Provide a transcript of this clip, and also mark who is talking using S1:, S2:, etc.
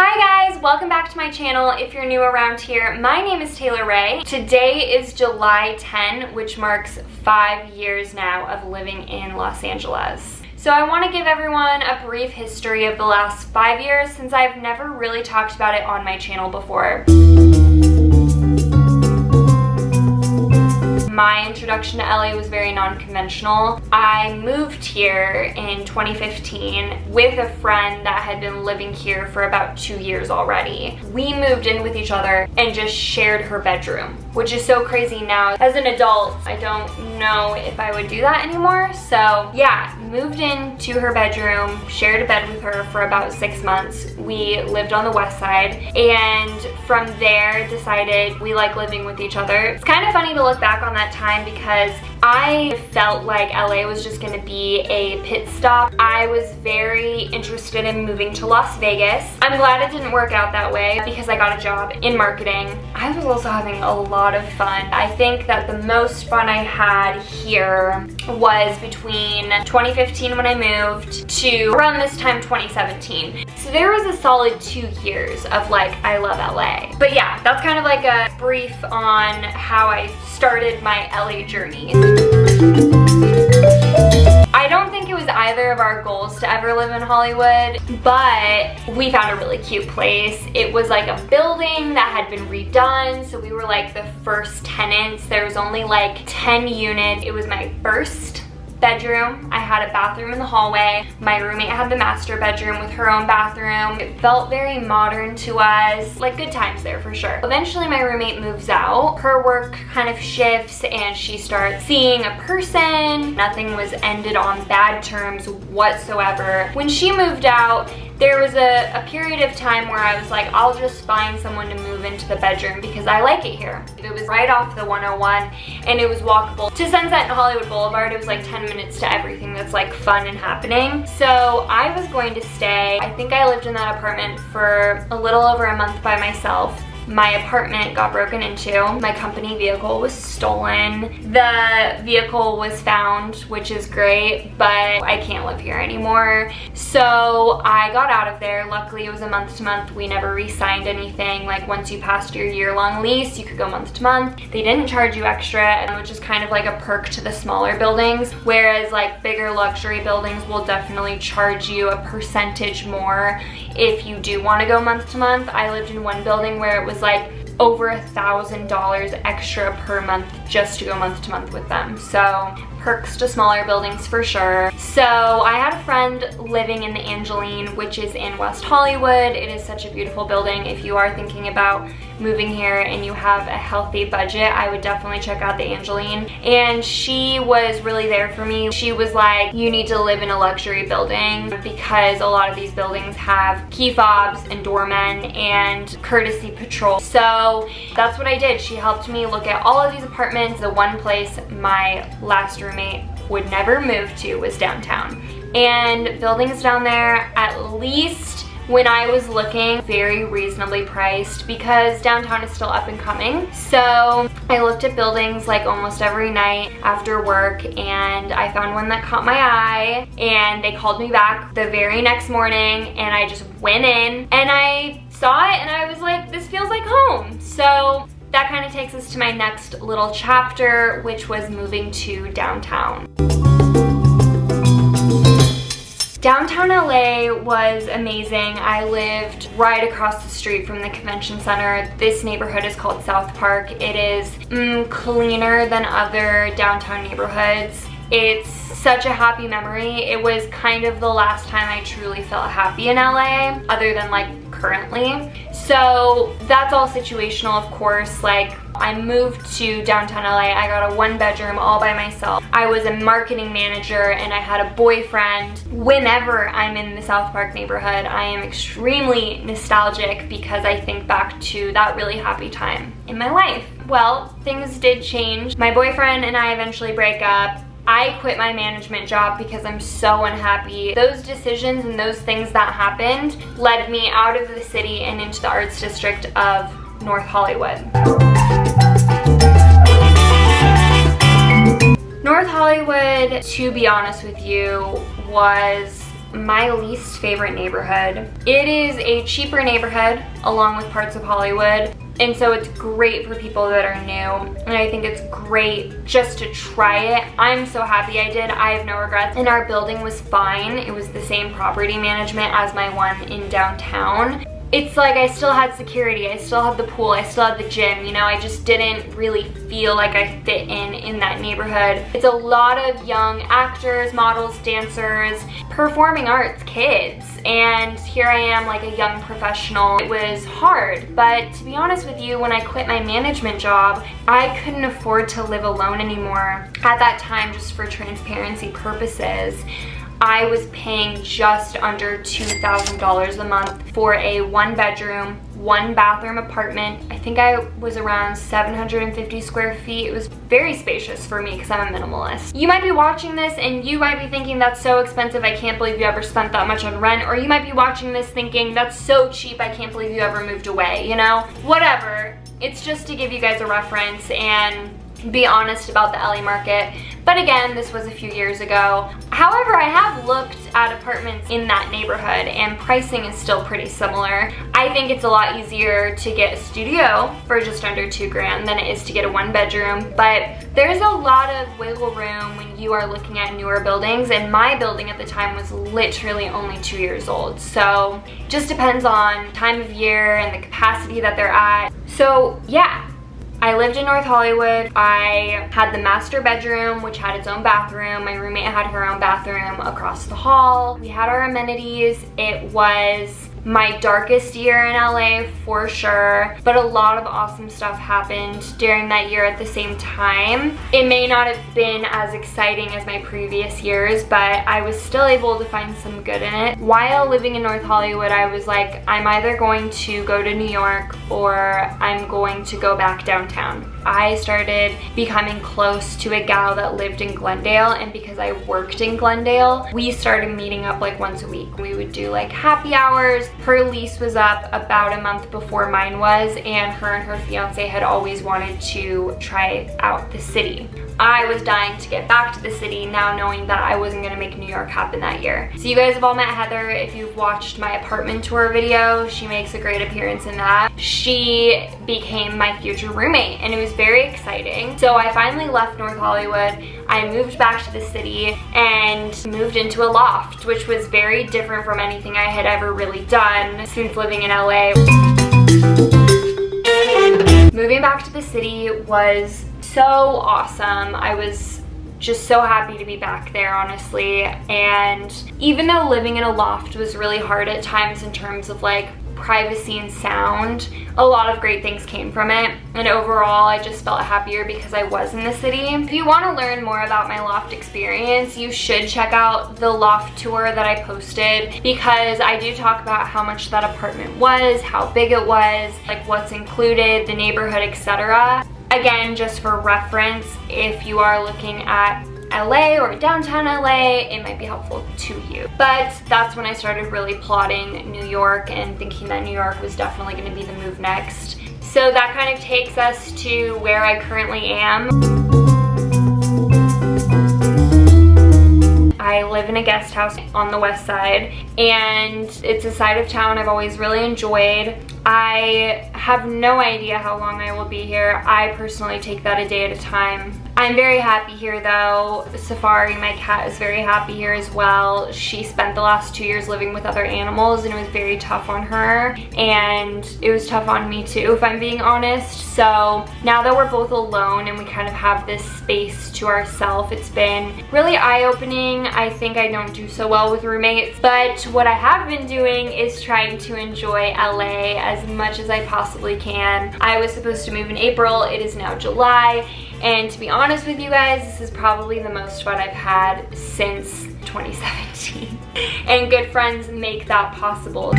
S1: Hi guys, welcome back to my channel. If you're new around here, my name is Taylor Ray. Today is July 10, which marks 5 years now of living in Los Angeles. So I want to give everyone a brief history of the last 5 years since I've never really talked about it on my channel before. My introduction to LA was very non-conventional. I moved here in 2015 with a friend that had been living here for about 2 years already. We moved in with each other and just shared her bedroom, which is so crazy now. As an adult, I don't know if I would do that anymore. So yeah, moved into her bedroom, shared a bed with her for about 6 months. We lived on the west side, and from there decided we like living with each other. It's kind of funny to look back on that time because I felt like LA was just gonna be a pit stop. I was very interested in moving to Las Vegas. I'm glad it didn't work out that way because I got a job in marketing. I was also having a lot of fun. I think that the most fun I had here was between 2015 when I moved to around this time 2017. So there was a solid 2 years of like, I love LA. But yeah, that's kind of like a brief on how I started my LA journey. I don't think it was either of our goals to ever live in Hollywood, but we found a really cute place. It was like a building that had been redone, so we were like the first tenants. There was only like 10 units. It was my first bedroom. I had a bathroom in the hallway. My roommate had the master bedroom with her own bathroom. It felt very modern to us. Like, good times there for sure. Eventually my roommate moves out. Her work kind of shifts and she starts seeing a person. Nothing was ended on bad terms whatsoever. When she moved out, there was a period of time where I was like, I'll just find someone to move into the bedroom because I like it here. It was right off the 101 and it was walkable to Sunset and Hollywood Boulevard. It was like 10 minutes to everything that's like fun and happening. So I was going to stay. I think I lived in that apartment for a little over a month by myself. My apartment got broken into. My company vehicle was stolen. The vehicle was found, which is great, but I can't live here anymore. So I got out of there. Luckily, it was a month to month. We never re-signed anything. Like, once you passed your year-long lease, you could go month to month. They didn't charge you extra, which is kind of like a perk to the smaller buildings, whereas like bigger luxury buildings will definitely charge you a percentage more if you do want to go month to month. I lived in one building where it was like over $1,000 extra per month just to go month to month with them. So perks to smaller buildings for sure. So I had a friend living in the Angeline, which is in West Hollywood. It is such a beautiful building. If you are thinking about moving here and you have a healthy budget, I would definitely check out the Angeline. And she was really there for me. She was like, you need to live in a luxury building because a lot of these buildings have key fobs and doormen and courtesy patrol. So that's what I did. She helped me look at all of these apartments. The one place my last roommate would never move to was downtown. And buildings down there, at least when I was looking, very reasonably priced because downtown is still up and coming. So I looked at buildings like almost every night after work, and I found one that caught my eye, and they called me back the very next morning, and I just went in and I saw it and I was like, this feels like home. So that kind of takes us to my next little chapter, which was moving to downtown. Downtown LA was amazing. I lived right across the street from the convention center. This neighborhood is called South Park. It is cleaner than other downtown neighborhoods. It's such a happy memory. It was kind of the last time I truly felt happy in LA, other than like currently. So that's all situational, of course. Like, I moved to downtown LA. I got a 1-bedroom all by myself. I was a marketing manager and I had a boyfriend. Whenever I'm in the South Park neighborhood, I am extremely nostalgic because I think back to that really happy time in my life. Well, things did change. My boyfriend and I eventually break up. I quit my management job because I'm so unhappy. Those decisions and those things that happened led me out of the city and into the arts district of North Hollywood. North Hollywood, to be honest with you, was my least favorite neighborhood. It is a cheaper neighborhood along with parts of Hollywood. And so it's great for people that are new, and I think it's great just to try it. I'm so happy I did. I have no regrets. And our building was fine. It was the same property management as my one in downtown. It's like I still had security, I still had the pool, I still had the gym, you know, I just didn't really feel like I fit in that neighborhood. It's a lot of young actors, models, dancers, performing arts kids, and here I am like a young professional. It was hard, but to be honest with you, when I quit my management job, I couldn't afford to live alone anymore. At that time, just for transparency purposes, I was paying just under $2,000 a month for a 1-bedroom, 1-bathroom apartment. I think I was around 750 square feet. It was very spacious for me because I'm a minimalist. You might be watching this and you might be thinking that's so expensive, I can't believe you ever spent that much on rent, or you might be watching this thinking that's so cheap, I can't believe you ever moved away, you know? Whatever. It's just to give you guys a reference and be honest about the LA market. But again, this was a few years ago. However, I have looked at apartments in that neighborhood and pricing is still pretty similar. I think it's a lot easier to get a studio for just under $2,000 than it is to get a 1-bedroom, but there's a lot of wiggle room when you are looking at newer buildings, and my building at the time was literally only 2 years old. So it just depends on time of year and the capacity that they're at. So yeah. I lived in North Hollywood. I had the master bedroom, which had its own bathroom. My roommate had her own bathroom across the hall. We had our amenities. It was my darkest year in LA for sure, but a lot of awesome stuff happened during that year at the same time. It may not have been as exciting as my previous years, but I was still able to find some good in it. While living in North Hollywood, I was like, I'm either going to go to New York or I'm going to go back downtown. I started becoming close to a gal that lived in Glendale, and because I worked in Glendale, we started meeting up like once a week. We would do like happy hours. Her lease was up about a month before mine was, and her fiance had always wanted to try out the city. I was dying to get back to the city, now knowing that I wasn't gonna make New York happen that year. So you guys have all met Heather. If you've watched my apartment tour video, she makes a great appearance in that. She became my future roommate, and it was very exciting. So I finally left North Hollywood. I moved back to the city and moved into a loft, which was very different from anything I had ever really done since living in LA. Moving back to the city was so awesome. I was just so happy to be back there, honestly. And even though living in a loft was really hard at times in terms of like privacy and sound, a lot of great things came from it, and overall I just felt happier because I was in the city. If you want to learn more about my loft experience, you should check out the loft tour that I posted, because I do talk about how much that apartment was, how big it was, like what's included, the neighborhood, etc. Again, just for reference, if you are looking at LA or downtown LA, it might be helpful to you. But that's when I started really plotting New York and thinking that New York was definitely going to be the move next. So that kind of takes us to where I currently am. I live in a guest house on the west side, and it's a side of town I've always really enjoyed. I have no idea how long I will be here. I personally take that a day at a time. I'm very happy here though. Safari, my cat, is very happy here as well. She spent the last 2 years living with other animals, and it was very tough on her, and it was tough on me too, if I'm being honest. So now that we're both alone and we kind of have this space to ourselves, it's been really eye-opening. I think I don't do so well with roommates, but what I have been doing is trying to enjoy LA as much as I possibly can. I was supposed to move in April. It is now July. And to be honest with you guys, this is probably the most fun I've had since 2017. And good friends make that possible.